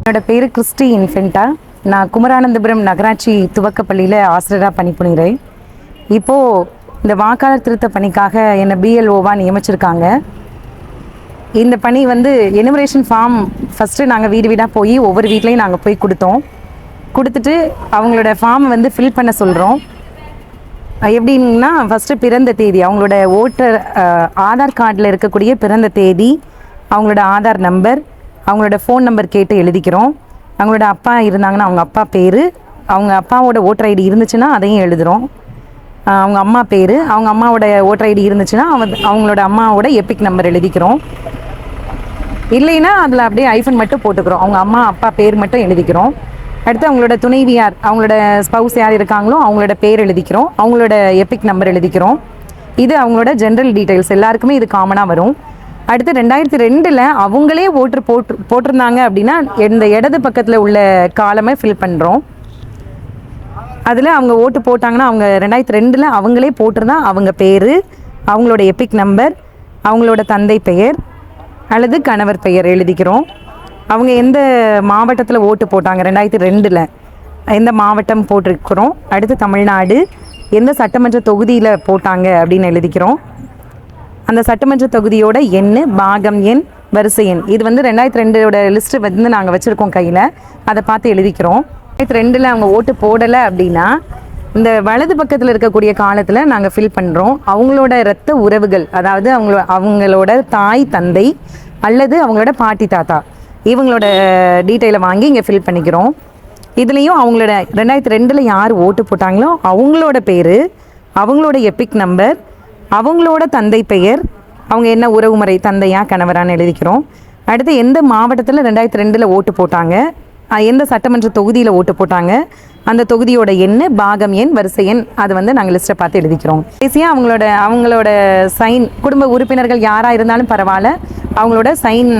என்னோட பேர் கிறிஸ்டி இன்ஃபென்டா. நான் குமரானந்தபுரம் நகராட்சி துவக்கப்பள்ளியில் ஆசிரியராக பணிபுரிகிறேன். இப்போது இந்த வாக்காளர் திருத்த பணிக்காக என்னை பிஎல்ஓவாக நியமிச்சிருக்காங்க. இந்த பணி எனுமரேஷன் ஃபார்ம் ஃபஸ்ட்டு நாங்கள் வீடு வீடாக போய் ஒவ்வொரு வீட்லேயும் நாங்கள் போய் கொடுத்துட்டு அவங்களோட ஃபார்ம் ஃபில் பண்ண சொல்கிறோம். எப்படின்னா ஃபஸ்ட்டு பிறந்த தேதி, அவங்களோட ஓட்டர் ஆதார் கார்டில் இருக்கக்கூடிய பிறந்த தேதி, அவங்களோட ஆதார் நம்பர், அவங்களோட ஃபோன் நம்பர் கேட்டு எழுதிக்கிறோம். அவங்களோட அப்பா இருந்தாங்கன்னா அவங்க அப்பா பேர், அவங்க அப்பாவோட ஓட்டர் ஐடி இருந்துச்சுன்னா அதையும் எழுதுகிறோம். அவங்க அம்மா பேர், அவங்க அம்மாவோட ஓட்டர் ஐடி இருந்துச்சுன்னா அவங்களோட அம்மாவோட எபிக் நம்பர் எழுதிக்கிறோம். இல்லைன்னா அதில் அப்படியே ஐஃபன் மட்டும் போட்டுக்கிறோம். அவங்க அம்மா அப்பா பேர் மட்டும் எழுதிக்கிறோம். அடுத்து அவங்களோட துணைவியார், அவங்களோட ஸ்பவுஸ் யார் இருக்காங்களோ அவங்களோட பேர் எழுதிக்கிறோம். அவங்களோட எபிக் நம்பர் எழுதிக்கிறோம். இது அவங்களோட ஜென்ரல் டீட்டெயில்ஸ், எல்லாருக்குமே இது காமனாக வரும். அடுத்து 2002 அவங்களே ஓட்டு போட்டிருந்தாங்க அப்படின்னா இந்த இடது பக்கத்தில் உள்ள காலமை ஃபில் பண்ணுறோம். அதில் அவங்க ஓட்டு போட்டாங்கன்னா அவங்க 2002 அவங்களே போட்டிருந்தா அவங்க பேர், அவங்களோட எபிக் நம்பர், அவங்களோட தந்தை பெயர் அல்லது கணவர் பெயர் எழுதிக்கிறோம். அவங்க எந்த மாவட்டத்தில் ஓட்டு போட்டாங்க 2002 எந்த மாவட்டம் போட்டிருக்கிறோம். அடுத்து தமிழ்நாடு, எந்த சட்டமன்ற தொகுதியில் போட்டாங்க அப்படின்னு எழுதிக்கிறோம். அந்த சட்டமன்ற தொகுதியோட எண், பாகம் எண், வரிசை எண், இது 2002 லிஸ்ட்டு நாங்கள் வச்சுருக்கோம் கையில். அதை பார்த்து எழுதிக்கிறோம். 2002 அவங்க ஓட்டு போடலை அப்படின்னா இந்த வலது பக்கத்தில் இருக்கக்கூடிய காலத்தில் நாங்கள் ஃபில் பண்ணுறோம். அவங்களோட இரத்த உறவுகள், அதாவது அவங்களோட தாய் தந்தை அல்லது அவங்களோட பாட்டி தாத்தா, இவங்களோட டீட்டெயிலை வாங்கி இங்கே ஃபில் பண்ணிக்கிறோம். இதுலேயும் அவங்களோட 2002 யார் ஓட்டு போட்டாங்களோ அவங்களோட பேர், அவங்களோட எபிக் நம்பர், அவங்களோட தந்தை பெயர், அவங்க என்ன உறவு முறை, தந்தையா கணவரான்னு எழுதிக்கிறோம். அடுத்து எந்த மாவட்டத்தில் 2002 ஓட்டு போட்டாங்க, எந்த சட்டமன்ற தொகுதியில் ஓட்டு போட்டாங்க, அந்த தொகுதியோட எண், பாகம் எண், வரிசை எண், அது நாங்கள் லிஸ்ட்டை பார்த்து எழுதிக்கிறோம். கடைசியாக அவங்களோட சைன், குடும்ப உறுப்பினர்கள் யாராக இருந்தாலும் பரவாயில்ல, அவங்களோட சைன்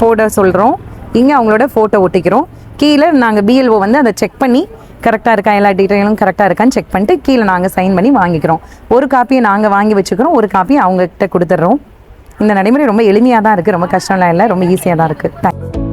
போட சொல்கிறோம். இங்கே அவங்களோட ஃபோட்டோ ஒட்டிக்கிறோம். கீழே நாங்கள் பிஎல்ஓ அதை செக் பண்ணி கரெக்டாக இருக்கா, எல்லா டீட்டெயிலும் கரெக்டாக இருக்கான்னு செக் பண்ணிட்டு கீழே நாங்கள் சைன் பண்ணி வாங்கிக்கிறோம். ஒரு காப்பியை நாங்கள் வாங்கி வச்சுக்கிறோம், ஒரு காப்பியை அவங்ககிட்ட கொடுத்துட்றோம். இந்த நடைமுறை ரொம்ப எளிமையாக தான் இருக்குது, ரொம்ப கஷ்டம்லாம் இல்லை, ரொம்ப ஈஸியாக தான் இருக்குது. தேங்க்யூ.